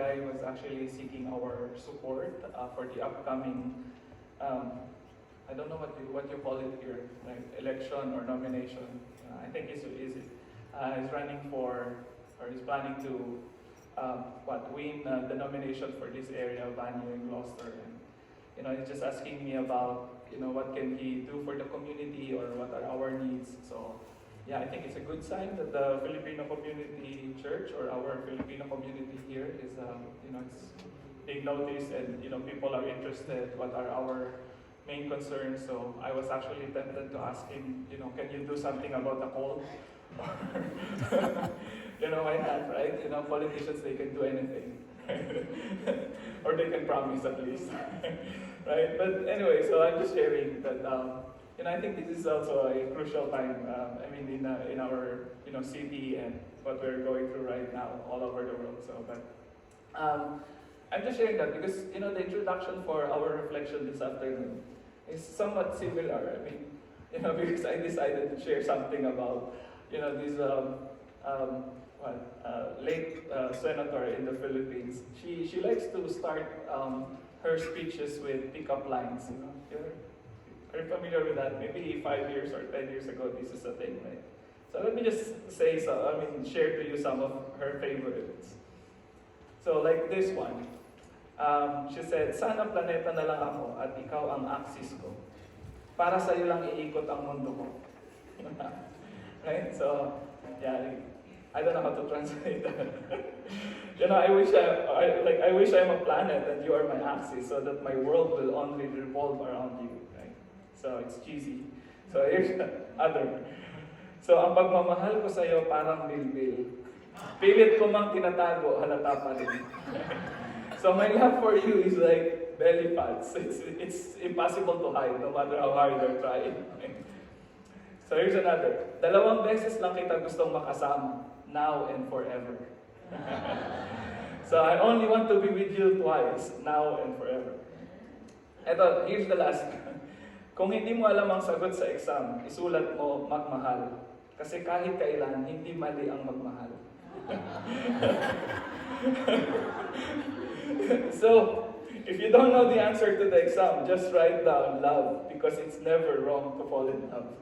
barangay was actually seeking our support for the upcoming, I don't know what you call it here, like election or nomination. I think he's running for, or he's planning to, win the nomination for this area, Banyo in Gloucester. And, he's just asking me about, what can he do for the community or what are our needs. So, yeah, I think it's a good sign that the Filipino Community Church or our Filipino community here is, it's they notice and, people are interested. What are our main concerns? So I was actually tempted to ask him, can you do something about the cold? Why not, right? Politicians, they can do anything. Or they can promise at least. Right? But anyway, so I'm just sharing that, I think this is also a crucial time, in our, city and what we're going through right now all over the world. So, but I'm just sharing that because, the introduction for our reflection this afternoon is somewhat similar. Because I decided to share something about, this late senator in the Philippines. She likes to start her speeches with pickup lines. Are you familiar with that? Maybe 5 years or 10 years ago, this is a thing, right? So let me just share to you some of her favorites. So like this one. She said, sana planeta na lang ako at ikaw ang axis ko. Para sa'yo lang iikot ang mundo ko. Right? So, yeah, I don't know how to translate that. I wish I'm a planet and you are my axis so that my world will only revolve around you. Right? So, it's cheesy. So, here's the other. So, ang pagmamahal ko sa'yo parang bilbil. Pilit ko mang tinatago, halata pa rin. So my love for you is like belly fats. It's impossible to hide no matter how hard you're trying. So here's another. 2 beses lang kita gustong makasama, now and forever. So I only want to be with you twice, now and forever. Eto, here's the last. Kung hindi mo alam ang sagot sa exam, isulat mo magmahal. Kasi kahit kailan, hindi mali ang magmahal. So, if you don't know the answer to the exam, just write down love because it's never wrong to fall in love.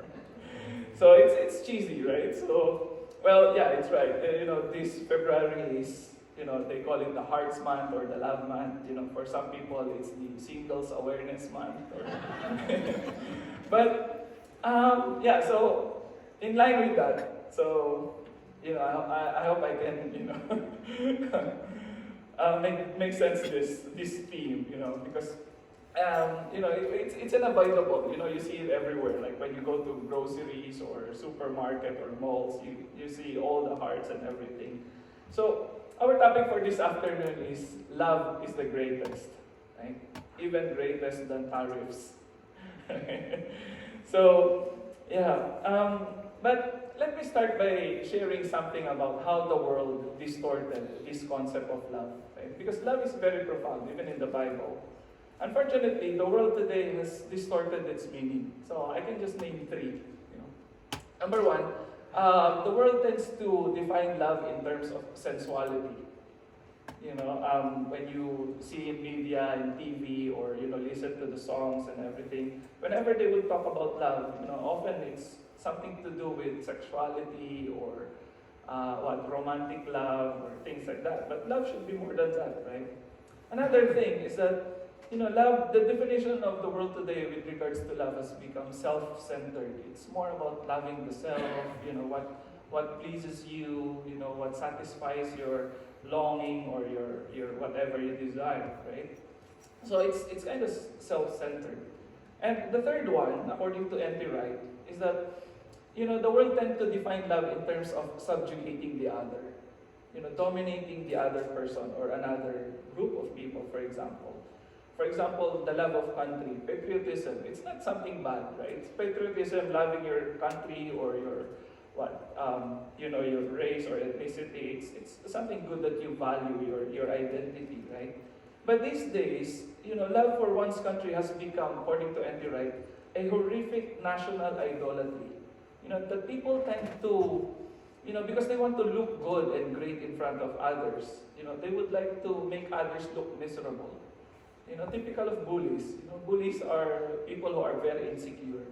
So it's cheesy, right? So, well, yeah, it's right. This February is, they call it the Hearts Month or the Love Month. For some people, it's the Singles Awareness Month. But, yeah, so in line with that, so, I hope I can, make sense this theme, because it's unavoidable. You see it everywhere. Like when you go to groceries or supermarket or malls, you see all the hearts and everything. So our topic for this afternoon is love is the greatest, right? Even greatest than tariffs. So yeah, but let me start by sharing something about how the world distorted this concept of love. Right? Because love is very profound, even in the Bible. Unfortunately, the world today has distorted its meaning. So I can just name 3. Number 1, the world tends to define love in terms of sensuality. When you see in media and TV or listen to the songs and everything, whenever they will talk about love, often it's something to do with sexuality or romantic love or things like that. But love should be more than that, right? Another thing is that love, the definition of the world today with regards to love has become self-centered. It's more about loving the self, what pleases you, what satisfies your longing or your whatever you desire, right? So it's kind of self-centered. And the third one, according to N.T. Wright, is that the world tends to define love in terms of subjugating the other, dominating the other person or another group of people, for example. For example, the love of country, patriotism, it's not something bad, right? Patriotism, loving your country or your race or ethnicity, it's something good that you value, your identity, right? But these days, love for one's country has become, according to N.T. Wright, a horrific national idolatry. The people tend to because they want to look good and great in front of others. They would like to make others look miserable. Typical of bullies. Bullies are people who are very insecure.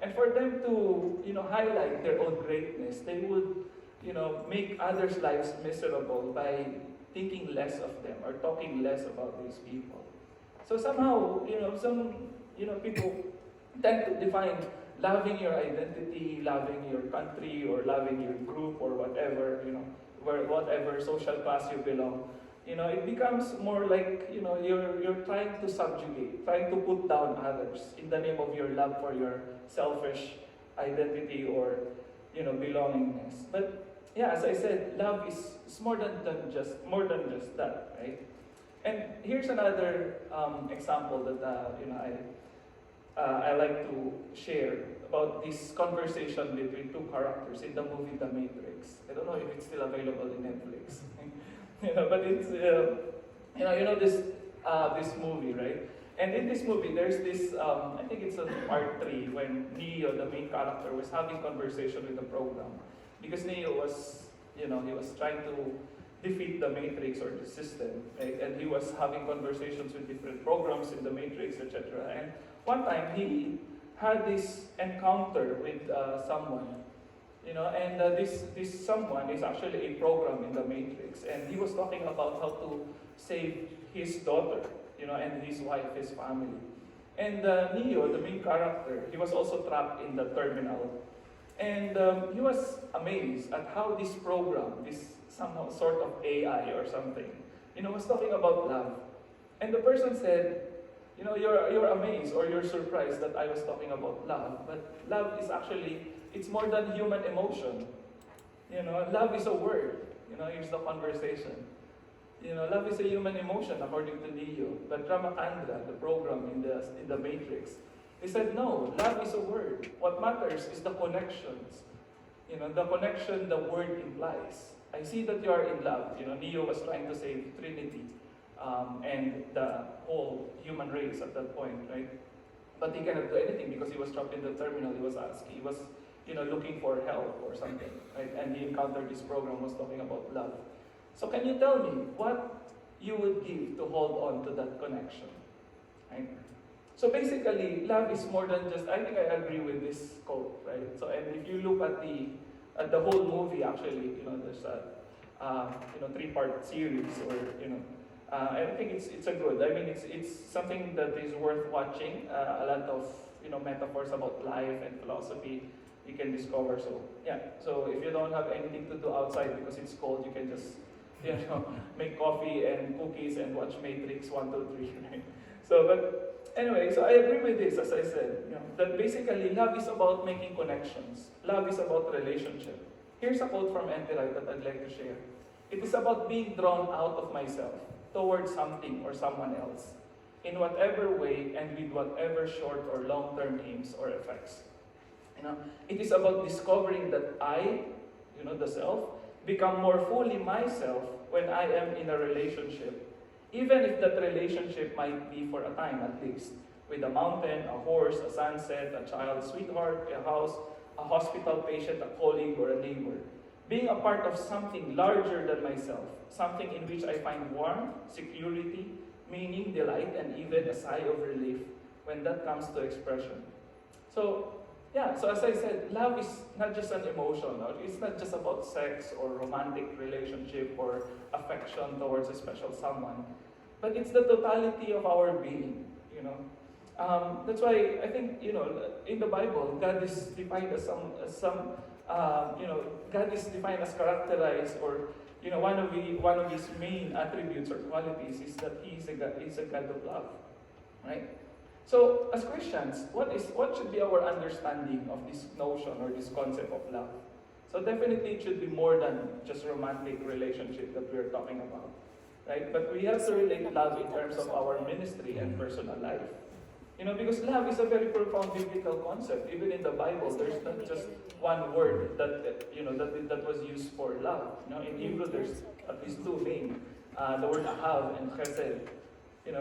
And for them to, highlight their own greatness, they would, make others' lives miserable by thinking less of them or talking less about these people. So somehow, some, people tend to define loving your identity, loving your country, or loving your group, or whatever, whatever social class you belong. It becomes more like, you're trying to subjugate, trying to put down others in the name of your love for your selfish identity or, belongingness. But yeah, as I said, love is more than just that, right? And here's another example that I like to share about this conversation between two characters in the movie The Matrix. I don't know if it's still available in Netflix. But it's this movie, right? And in this movie, there's this I think it's on part 3 when Neo, the main character, was having conversation with the program because Neo was he was trying to defeat the Matrix or the system, right? And he was having conversations with different programs in the Matrix, etc. And one time he had this encounter with someone. And this someone is actually a program in the Matrix, and he was talking about how to save his daughter, and his wife, his family. And Neo, the main character, he was also trapped in the terminal, and he was amazed at how this program, this somehow sort of AI or something, was talking about love. And the person said, you're amazed or you're surprised that I was talking about love, but love is actually, it's more than human emotion. Love is a word. Here's the conversation. Love is a human emotion according to Neo. But Ramakandra, the program in the Matrix, they said no, love is a word. What matters is the connections. The connection the word implies. I see that you are in love. Neo was trying to save Trinity and the whole human race at that point, right? But he cannot do anything because he was trapped in the terminal. He was asking. He was looking for help or something, right? And he encountered this program was talking about love. So can you tell me what you would give to hold on to that connection, right? So basically, love is more than just, I think I agree with this quote, right? So, and if you look at the whole movie, actually, there's a 3-part series, or I think it's a good. I mean, it's something that is worth watching. A lot of metaphors about life and philosophy you can discover. So yeah. So if you don't have anything to do outside because it's cold, you can just make coffee and cookies and watch Matrix 1, 2, 3. Right? So but anyway, so I agree with this, as I said, that basically love is about making connections. Love is about relationship. Here's a quote from N.T. Wright that I'd like to share. It is about being drawn out of myself towards something or someone else, in whatever way and with whatever short or long-term aims or effects. It is about discovering that I, the self, become more fully myself when I am in a relationship, even if that relationship might be for a time at least, with a mountain, a horse, a sunset, a child, sweetheart, a house, a hospital patient, a colleague, or a neighbor. Being a part of something larger than myself, something in which I find warmth, security, meaning, delight, and even a sigh of relief when that comes to expression. So, yeah, so as I said, love is not just an emotion, or it's not just about sex or romantic relationship or affection towards a special someone, but it's the totality of our being, That's why I think, in the Bible, God is defined as God is defined as characterized, or one of his main attributes or qualities is that he is a God of love, right? So as Christians, what should be our understanding of this notion or this concept of love? So definitely it should be more than just romantic relationship that we're talking about, right? But we have to relate love in terms of our ministry and personal life. Because love is a very profound biblical concept. Even in the Bible, there's not just one word that was used for love. In Hebrew, there's at least 2 main, the word ahav and chesed,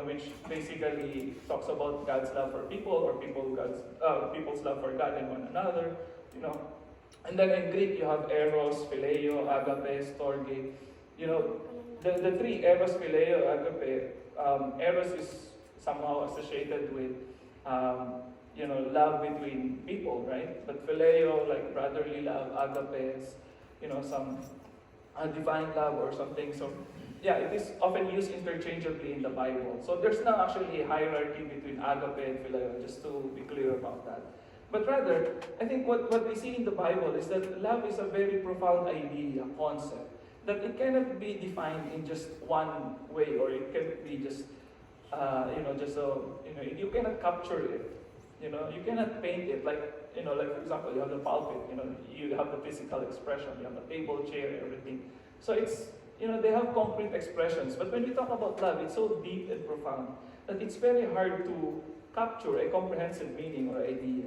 which basically talks about God's love for people, or people's love for God and one another. And then in Greek, you have eros, phileo, agape, storge. You know, the three, eros, phileo, agape, eros is somehow associated with, love between people, right? But phileo, like brotherly love, agape is, some divine love or something. So, yeah, it is often used interchangeably in the Bible. So there's not actually a hierarchy between agape and phileo, just to be clear about that. But rather, I think what we see in the Bible is that love is a very profound idea, concept, that it cannot be defined in just one way, or it cannot be just, you cannot capture it. You cannot paint it like, like for example, you have the pulpit, you have the physical expression, you have the table, chair, everything. So it's, they have concrete expressions. But when we talk about love, it's so deep and profound that it's very hard to capture a comprehensive meaning or idea.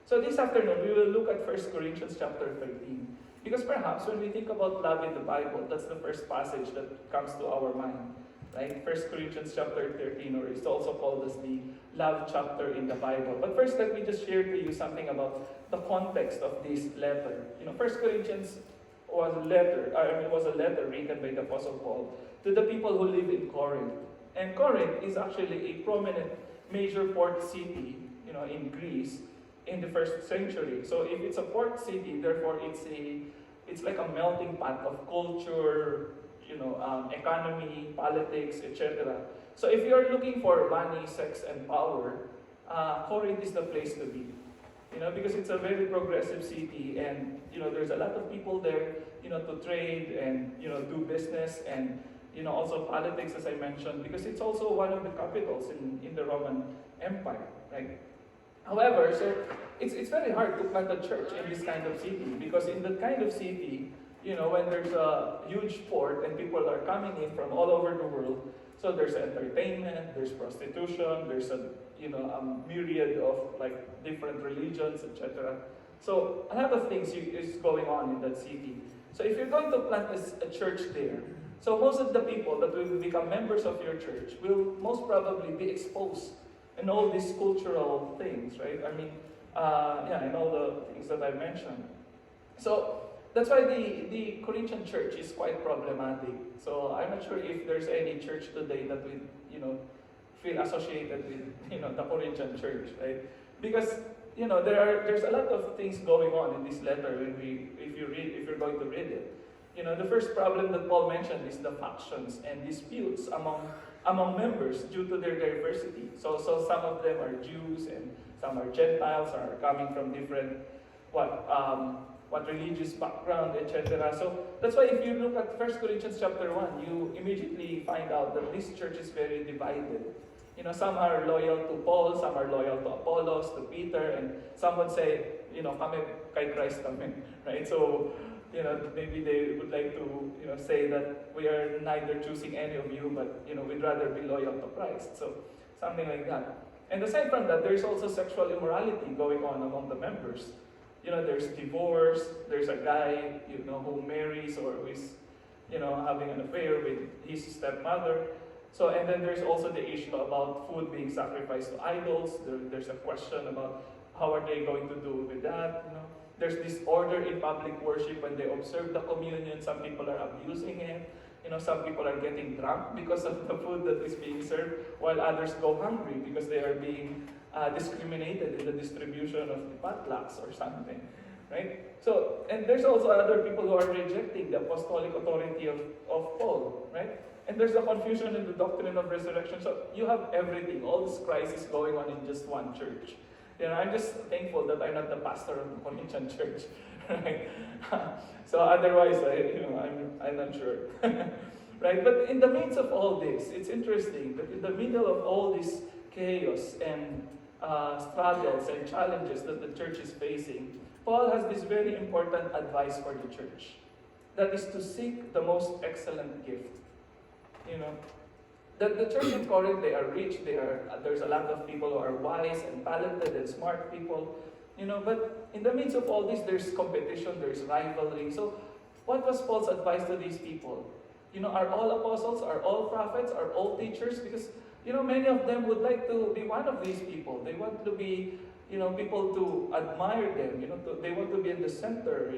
So this afternoon, we will look at 1 Corinthians chapter 13. Because perhaps when we think about love in the Bible, that's the first passage that comes to our mind. Right? 1 Corinthians chapter 13, or it's also called as the love chapter in the Bible. But first, let me just share to you something about the context of this letter. 1 Corinthians was a letter written by the Apostle Paul to the people who live in Corinth. And Corinth is actually a prominent major port city, in Greece in the first century. So if it's a port city, therefore it's like a melting pot of culture, economy, politics, etc. So if you're looking for money, sex, and power, Corinth is the place to be. Because it's a very progressive city, and there's a lot of people there, to trade and do business, and also politics, as I mentioned, because it's also one of the capitals in the Roman Empire, right? However, so it's very hard to plant a church in this kind of city, because in that kind of city, when there's a huge port and people are coming in from all over the world, so there's entertainment, there's prostitution, there's a myriad of like different religions, etc. So a lot of things is going on in that city. So if you're going to plant a church there, so most of the people that will become members of your church will most probably be exposed in all these cultural things, right? I mean, and all the things that I mentioned. So that's why the Corinthian church is quite problematic. So I'm not sure if there's any church today that will, feel associated with, the Corinthian church, right? Because, there's a lot of things going on in this letter if you're going to read it. The first problem that Paul mentioned is the factions and disputes among members due to their diversity. So some of them are Jews and some are Gentiles, are coming from different what religious background, etc. So that's why if you look at 1 Corinthians chapter 1, you immediately find out that this church is very divided. Some are loyal to Paul, some are loyal to Apollos, to Peter, and some would say, kami kay Christ kami, right? So, maybe they would like to, say that we are neither choosing any of you, but, we'd rather be loyal to Christ. So, something like that. And aside from that, there's also sexual immorality going on among the members. There's divorce, there's a guy, who marries or who is, having an affair with his stepmother. So, and then there's also the issue about food being sacrificed to idols. There's a question about how are they going to do with that, There's disorder in public worship when they observe the communion. Some people are abusing it. Some people are getting drunk because of the food that is being served, while others go hungry because they are being discriminated in the distribution of the potlucks or something, right? So, and there's also other people who are rejecting the apostolic authority of Paul, right? And there's a confusion in the doctrine of resurrection. So you have everything, all this crisis going on in just one church. I'm just thankful that I'm not the pastor of the Corinthian church, right? So otherwise, I'm not sure, right? But in the midst of all this, it's interesting that in the middle of all this chaos and struggles and challenges that the church is facing, Paul has this very important advice for the church. That is to seek the most excellent gift. The church in Corinth, they are rich, there's a lot of people who are wise and talented and smart people, but in the midst of all this, there's competition, there's rivalry. So what was Paul's advice to these people? Are all apostles, are all prophets, are all teachers? Because, many of them would like to be one of these people. They want to be, people to admire them, they want to be in the center,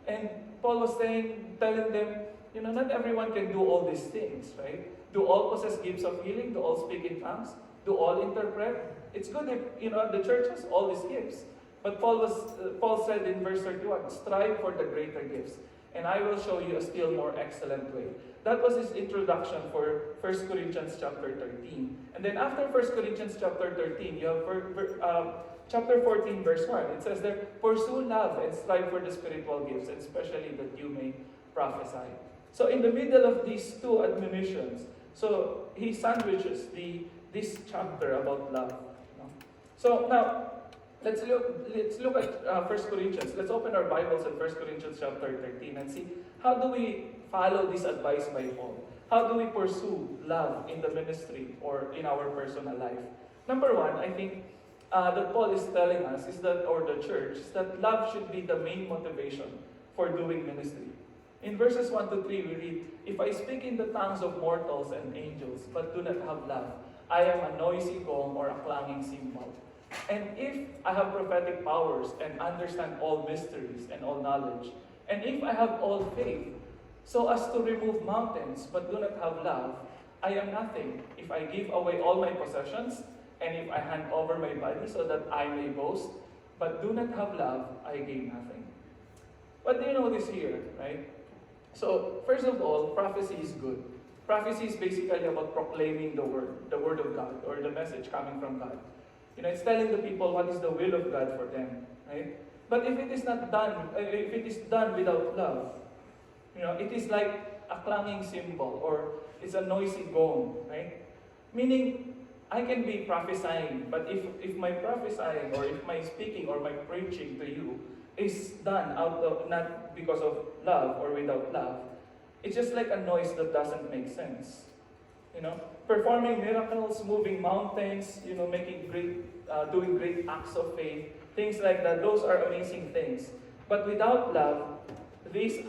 And Paul was telling them, not everyone can do all these things, right? Do all possess gifts of healing? Do all speak in tongues? Do all interpret? It's good if, the church has all these gifts. But Paul said in verse 31, strive for the greater gifts, and I will show you a still more excellent way. That was his introduction for 1 Corinthians chapter 13. And then after 1 Corinthians chapter 13, you have chapter 14 verse 1. It says there, pursue love and strive for the spiritual gifts, and especially that you may prophesy. So in the middle of these two admonitions, so he sandwiches this chapter about love. So now, let's look at 1 Corinthians. Let's open our Bibles at 1 Corinthians chapter 13 and see how do we follow this advice by Paul? How do we pursue love in the ministry or in our personal life? Number one, I think that Paul is telling us is that, or the church, is that love should be the main motivation for doing ministry. In verses 1 to 3, we read, if I speak in the tongues of mortals and angels, but do not have love, I am a noisy gong or a clanging cymbal. And if I have prophetic powers and understand all mysteries and all knowledge, and if I have all faith, so as to remove mountains, but do not have love, I am nothing. If I give away all my possessions, and if I hand over my body so that I may boast, but do not have love, I gain nothing. But do you notice here, right? So, first of all, prophecy is good. Prophecy is basically about proclaiming the word of God, or the message coming from God. It's telling the people what is the will of God for them, right? But if it is not done, if it is done without love, it is like a clanging cymbal, or it's a noisy gong, right? Meaning, I can be prophesying, but if my prophesying, or if my speaking, or my preaching to you is done out of, not because of love or without love, it's just like a noise that doesn't make sense. Performing miracles, moving mountains, making doing great acts of faith, things like that. Those are amazing things. But without love, these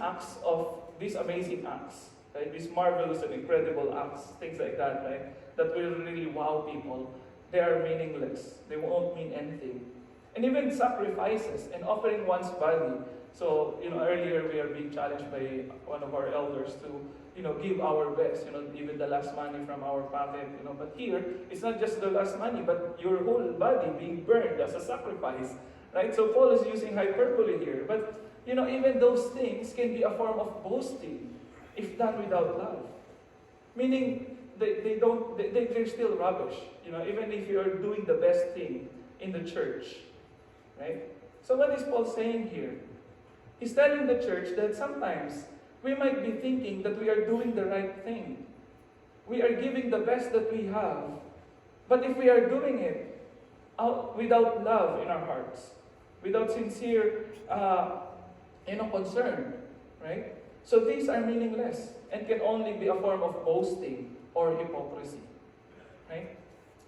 amazing acts, right? These marvelous and incredible acts, things like that, right? That will really wow people. They are meaningless. They won't mean anything. And even sacrifices and offering one's body. So, earlier we are being challenged by one of our elders to, give our best, even the last money from our pocket, But here, it's not just the last money, but your whole body being burned as a sacrifice, right? So Paul is using hyperbole here. But, even those things can be a form of boasting if done without love. Meaning, they're still rubbish, even if you're doing the best thing in the church, right? So what is Paul saying here? He's telling the church that sometimes we might be thinking that we are doing the right thing. We are giving the best that we have. But if we are doing it without love in our hearts, without sincere concern, right? So these are meaningless and can only be a form of boasting or hypocrisy, right?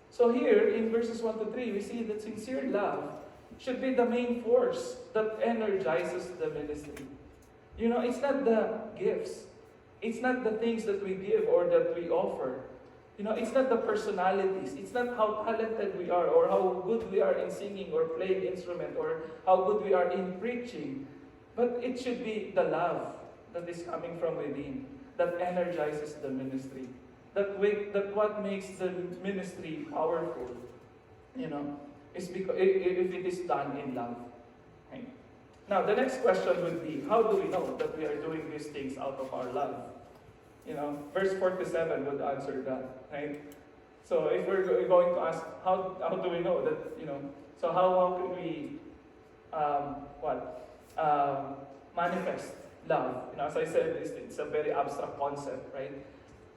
So here in verses 1 to 3, we see that sincere love should be the main force that energizes the ministry. It's not the gifts. It's not the things that we give or that we offer. It's not the personalities. It's not how talented we are or how good we are in singing or playing instrument or how good we are in preaching. But it should be the love that is coming from within that energizes the ministry. That what makes the ministry powerful, is because if it is done in love. Right? Now, the next question would be, how do we know that we are doing these things out of our love? Verse 47 would answer that, right? So if we're going to ask, how do we know that, so how can we, manifest love? As I said, it's a very abstract concept, right?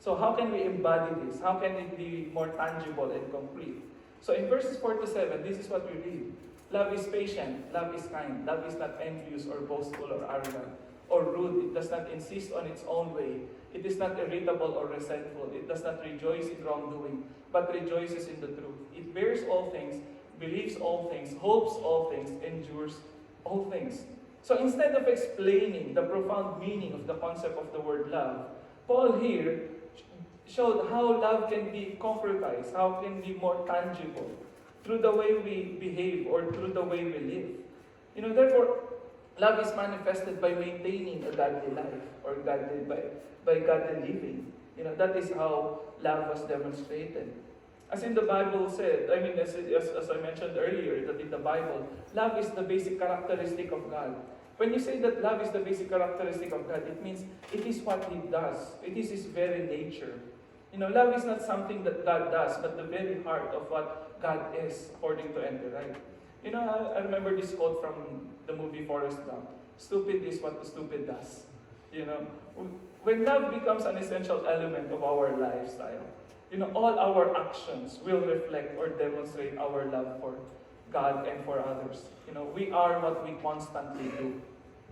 So how can we embody this? How can it be more tangible and complete? So in verses 4 to 7, this is what we read. Love is patient, love is kind, love is not envious or boastful or arrogant or rude. It does not insist on its own way. It is not irritable or resentful. It does not rejoice in wrongdoing, but rejoices in the truth. It bears all things, believes all things, hopes all things, endures all things. So instead of explaining the profound meaning of the concept of the word love, Paul here showed how love can be concretized, how it can be more tangible. through the way we behave or through the way we live. Therefore, love is manifested by maintaining a godly life or by godly living. That is how love was demonstrated. As in the Bible said, as I mentioned earlier, that in the Bible, love is the basic characteristic of God. When you say that love is the basic characteristic of God, it means it is what He does. It is His very nature. Love is not something that God does, but the very heart of what God is, according to N.T. Wright. I remember this quote from the movie Forrest Gump. Stupid is what the stupid does. When love becomes an essential element of our lifestyle, all our actions will reflect or demonstrate our love for God and for others. We are what we constantly do.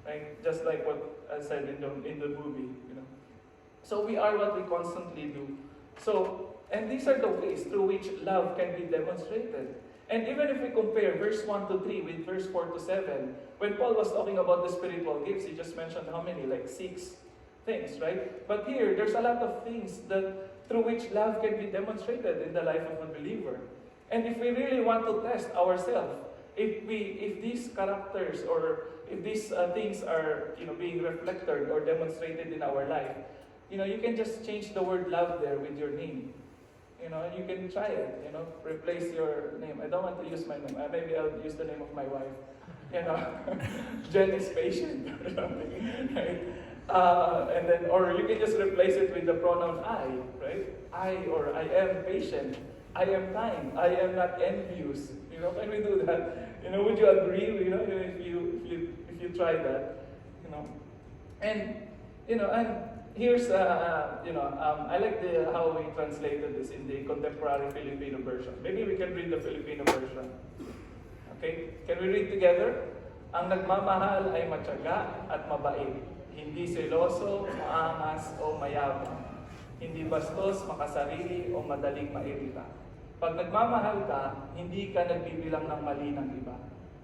Right? Just like what I said in the movie. So we are what we constantly do. And these are the ways through which love can be demonstrated. And even if we compare verse 1 to 3 with verse 4 to 7, when Paul was talking about the spiritual gifts, he just mentioned how many? Like 6 things, right? But here, there's a lot of things through which love can be demonstrated in the life of a believer. And if we really want to test ourselves, if these characters or if these things are being reflected or demonstrated in our life, you can just change the word love there with your name. You can try it, replace your name. I don't want to use my name. Maybe I'll use the name of my wife. Jen is patient or something, right? And then, or you can just replace it with the pronoun I, right? I am patient. I am kind. I am not envious. Can we do that? Would you agree? If you try that, and here's I like how we translated this in the contemporary Filipino version. Maybe we can read the Filipino version. Okay, can we read together? Ang nagmamahal ay matyaga at mabait. Hindi seloso, maangas o mayabang. Hindi bastos, makasarili o madaling mairita. Pag nagmamahal ka, hindi ka nagbibilang ng mali ng iba.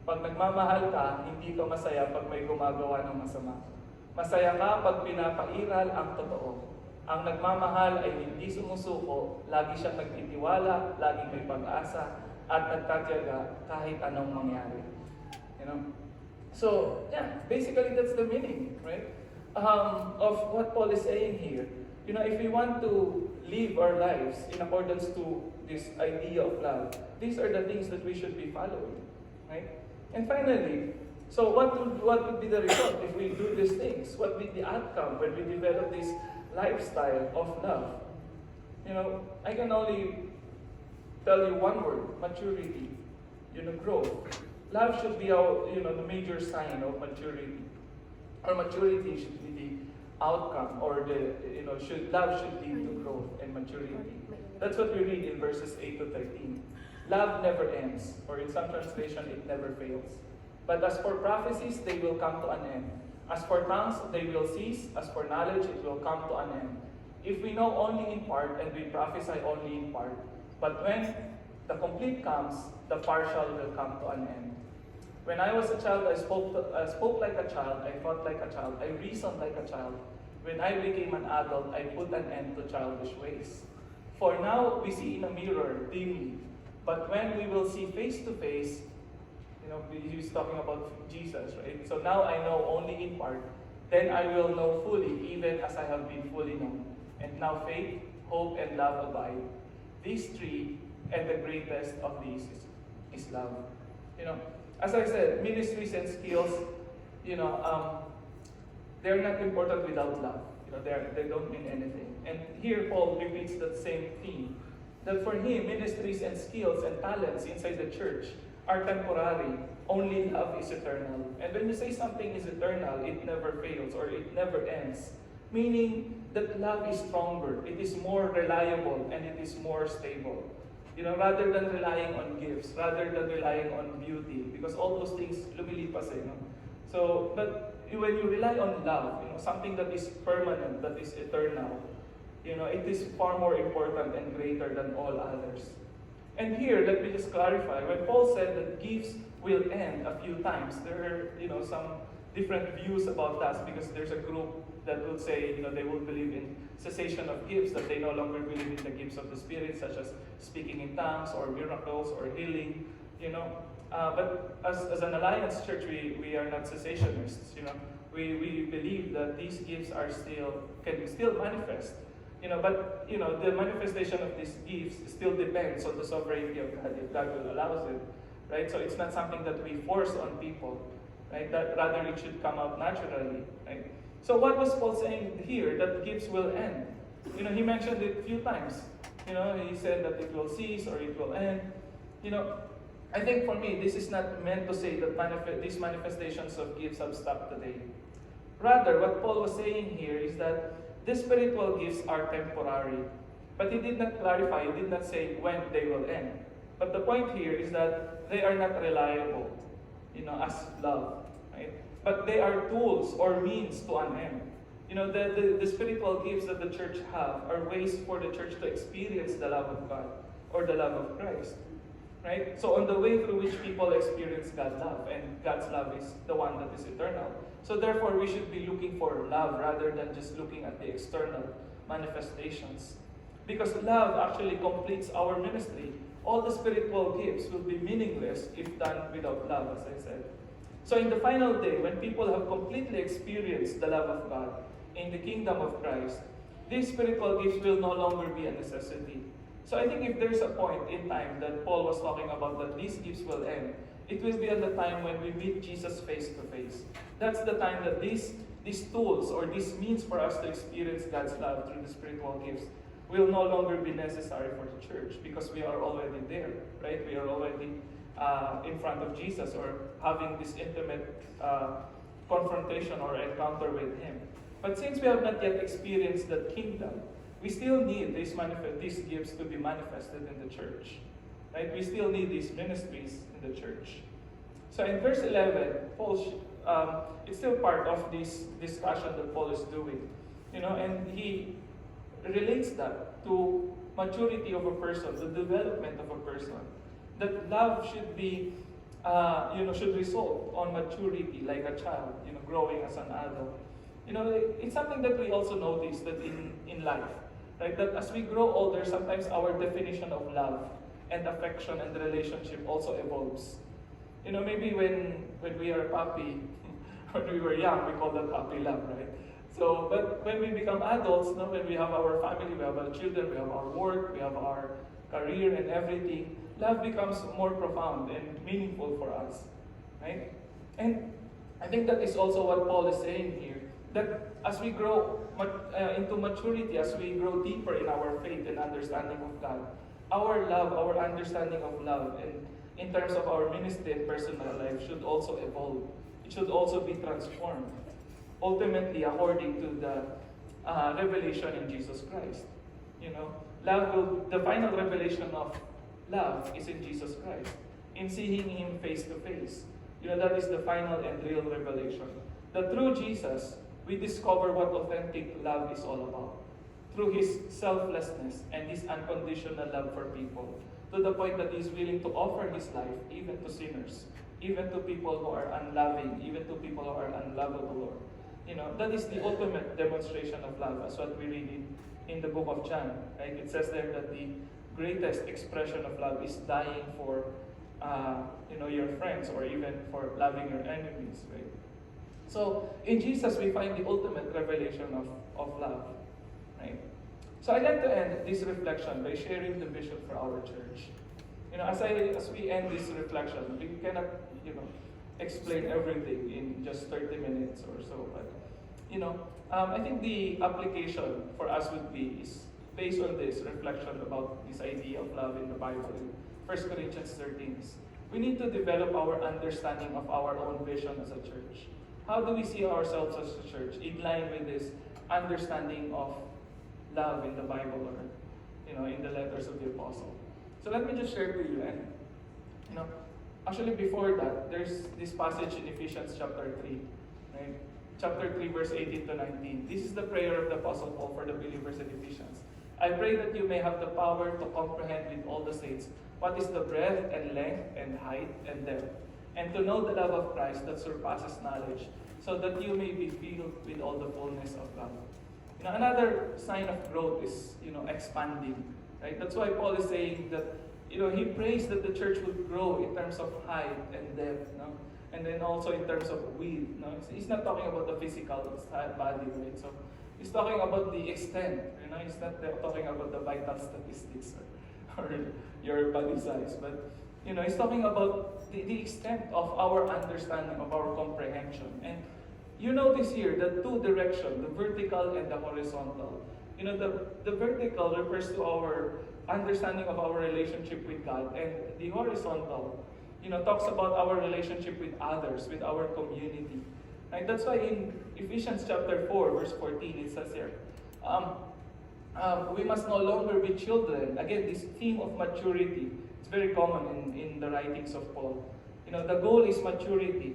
Pag nagmamahal ka, hindi ka masaya pag may gumagawa ng masama. Masaya ka pag pinapairal ang totoo. Ang nagmamahal ay hindi sumusuko, lagi siyang nagtitiwala, laging may pag-asa, at nagtatiyaga kahit anong mangyari. So, basically that's the meaning, right? Of what Paul is saying here. If we want to live our lives in accordance to this idea of love, these are the things that we should be following, right? And finally, so what would be the result if we do these things? What would be the outcome when we develop this lifestyle of love? I can only tell you one word: maturity. Growth. Love should be our, the major sign of maturity, or maturity should be the outcome, or love should lead to growth and maturity. That's what we read in verses 8 to 13. Love never ends, or in some translation, it never fails. But as for prophecies, they will come to an end. As for tongues, they will cease. As for knowledge, it will come to an end. If we know only in part, and we prophesy only in part, but when the complete comes, the partial will come to an end. When I was a child, I spoke like a child, I thought like a child, I reasoned like a child. When I became an adult, I put an end to childish ways. For now, we see in a mirror, dimly. But when we will see face to face, he's talking about Jesus, right? So now I know only in part. Then I will know fully, even as I have been fully known. And now faith, hope, and love abide. These three, and the greatest of these is love. As I said, ministries and skills, they're not important without love. They don't mean anything. And here Paul repeats that same theme. That for him, ministries and skills and talents inside the church are temporary. Only love is eternal. And when you say something is eternal, it never fails or it never ends. Meaning that love is stronger, it is more reliable, and it is more stable. Rather than relying on gifts, rather than relying on beauty, because all those things lumilipas, So, but when you rely on love, something that is permanent, that is eternal, it is far more important and greater than all others. And here, let me just clarify. When Paul said that gifts will end a few times, there are, some different views about that, because there's a group that will say, they will believe in cessation of gifts, that they no longer believe in the gifts of the Spirit, such as speaking in tongues or miracles or healing, But as an Alliance church, we are not cessationists, We believe that these gifts can still manifest, But, the manifestation of these gifts still depends on the sovereignty of God, if God will allow it, right? So it's not something that we force on people, right? That rather it should come out naturally, right? So what was Paul saying here? That gifts will end. He mentioned it a few times. He said that it will cease or it will end. I think for me, this is not meant to say that these manifestations of gifts have stopped today. Rather, what Paul was saying here is that the spiritual gifts are temporary. But he did not clarify, he did not say when they will end. But the point here is that they are not reliable, as love, right? But they are tools or means to an end. The spiritual gifts that the church have are ways for the church to experience the love of God or the love of Christ, right? So on the way through which people experience God's love, and God's love is the one that is eternal. So therefore, we should be looking for love rather than just looking at the external manifestations. Because love actually completes our ministry. All the spiritual gifts will be meaningless if done without love, as I said. So in the final day, when people have completely experienced the love of God in the kingdom of Christ, these spiritual gifts will no longer be a necessity. So I think if there's a point in time that Paul was talking about that these gifts will end, it will be at the time when we meet Jesus face to face. That's the time that these tools or these means for us to experience God's love through the spiritual gifts will no longer be necessary for the church because we are already there, right? We are already in front of Jesus or having this intimate confrontation or encounter with Him. But since we have not yet experienced that kingdom, we still need these gifts to be manifested in the church. Right? We still need these ministries in the church. So in verse 11, it's still part of this discussion that Paul is doing. And he relates that to maturity of a person, the development of a person. That love should be, should result on maturity like a child, growing as an adult. It's something that we also notice that in life, right? That as we grow older, sometimes our definition of love and affection and relationship also evolves. Maybe when we are a puppy, when we were young, we call that puppy love, right? So, but when we become adults, when we have our family, we have our children, we have our work, we have our career and everything, love becomes more profound and meaningful for us, right? And I think that is also what Paul is saying here, that as we grow into maturity, as we grow deeper in our faith and understanding of God, our love, our understanding of love, and in terms of our ministry and personal life should also evolve. It should also be transformed, ultimately according to the revelation in Jesus Christ. The final revelation of love is in Jesus Christ, in seeing Him face to face. That is the final and real revelation. That through Jesus, we discover what authentic love is all about. Through His selflessness and His unconditional love for people, to the point that He is willing to offer His life even to sinners, even to people who are unloving, even to people who are unlovable. That is the ultimate demonstration of love, as what we read in the book of John. Right? It says there that the greatest expression of love is dying for your friends, or even for loving your enemies. Right? So in Jesus, we find the ultimate revelation of love. Right? So I'd like to end this reflection by sharing the vision for our church. As we end this reflection, we cannot, explain everything in just 30 minutes or so. But, I think the application for us would be is based on this reflection about this idea of love in the Bible in 1 Corinthians 13. We need to develop our understanding of our own vision as a church. How do we see ourselves as a church in line with this understanding of love in the Bible, or in the letters of the apostle? So let me just share to you, and actually before that, there's this passage in Ephesians chapter 3, right? Chapter 3, verse 18 to 19. This is the prayer of the apostle Paul for the believers in Ephesians. I pray that you may have the power to comprehend with all the saints what is the breadth and length and height and depth, and to know the love of Christ that surpasses knowledge, so that you may be filled with all the fullness of God. Another sign of growth is, expanding, right? That's why Paul is saying that, he prays that the church would grow in terms of height and depth, no? And then also in terms of width, no? He's not talking about the physical body, right? So he's talking about the extent, He's not talking about the vital statistics or your body size, but, he's talking about the extent of our understanding, of our comprehension. And you notice here the two directions, the vertical and the horizontal. The vertical refers to our understanding of our relationship with God, and the horizontal, talks about our relationship with others, with our community. Right? That's why in Ephesians chapter 4, verse 14, it says here, we must no longer be children. Again, this theme of maturity, it's very common in the writings of Paul. The goal is maturity.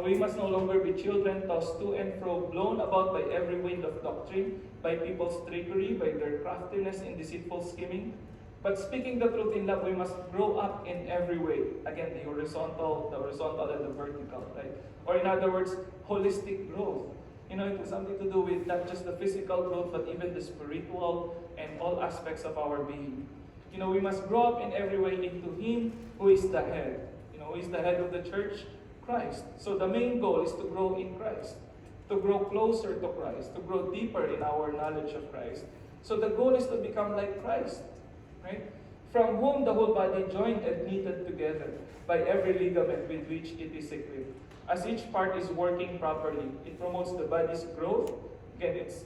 We must no longer be children tossed to and fro, blown about by every wind of doctrine, by people's trickery, by their craftiness in deceitful scheming. But speaking the truth in love, we must grow up in every way. Again, the horizontal and the vertical, right? Or in other words, holistic growth. It has something to do with not just the physical growth, but even the spiritual and all aspects of our being. We must grow up in every way into Him who is the head. Who is the head of the church? Christ. So the main goal is to grow in Christ, to grow closer to Christ, to grow deeper in our knowledge of Christ. So the goal is to become like Christ, right? From whom the whole body joined and knitted together by every ligament with which it is equipped. As each part is working properly, it promotes the body's growth. Again, it's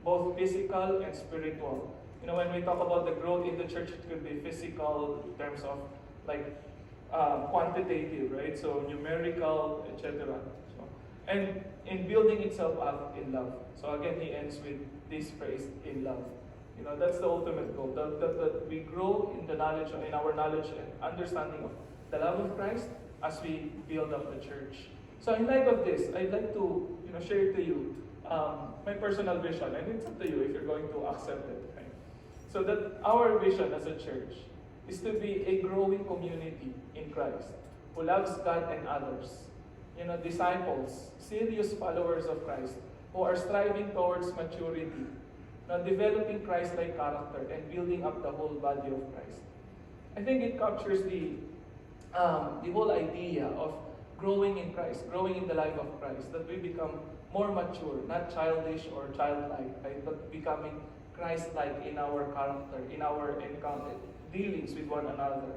both physical and spiritual. When we talk about the growth in the church, it could be physical in terms of quantitative, right? So numerical, etc. And in building itself up in love. So again, he ends with this phrase, in love. That's the ultimate goal. That we grow in our knowledge and understanding of the love of Christ as we build up the church. So in light of this, I'd like to share to you my personal vision, and it's up to you if you're going to accept it. Right? So that our vision as a church is to be a growing community in Christ who loves God and others. Disciples, serious followers of Christ who are striving towards maturity, developing Christ-like character and building up the whole body of Christ. I think it captures the whole idea of growing in Christ, growing in the life of Christ, that we become more mature, not childish or childlike, right? But becoming Christ-like in our character, in our encounter, dealings with one another.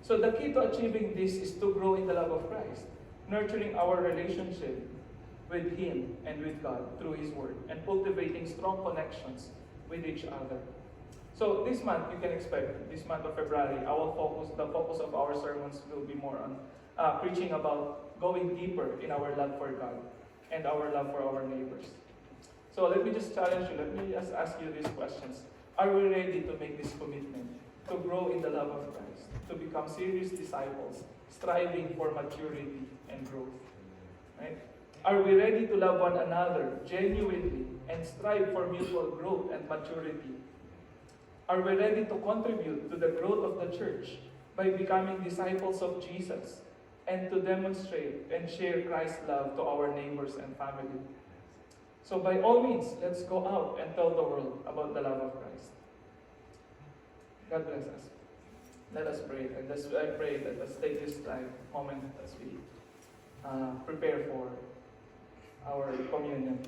So the key to achieving this is to grow in the love of Christ, nurturing our relationship with Him and with God through His Word, and cultivating strong connections with each other. So this month, you can expect, this month of February, the focus of our sermons will be more on preaching about going deeper in our love for God and our love for our neighbors. So let me just challenge you, let me just ask you these questions. Are we ready to make this commitment, to grow in the love of Christ, to become serious disciples, striving for maturity and growth? Right? Are we ready to love one another genuinely and strive for mutual growth and maturity? Are we ready to contribute to the growth of the church by becoming disciples of Jesus and to demonstrate and share Christ's love to our neighbors and family? So by all means, let's go out and tell the world about the love of Christ. God bless us. Let us pray. And as I pray, let us take this moment as we prepare for our communion.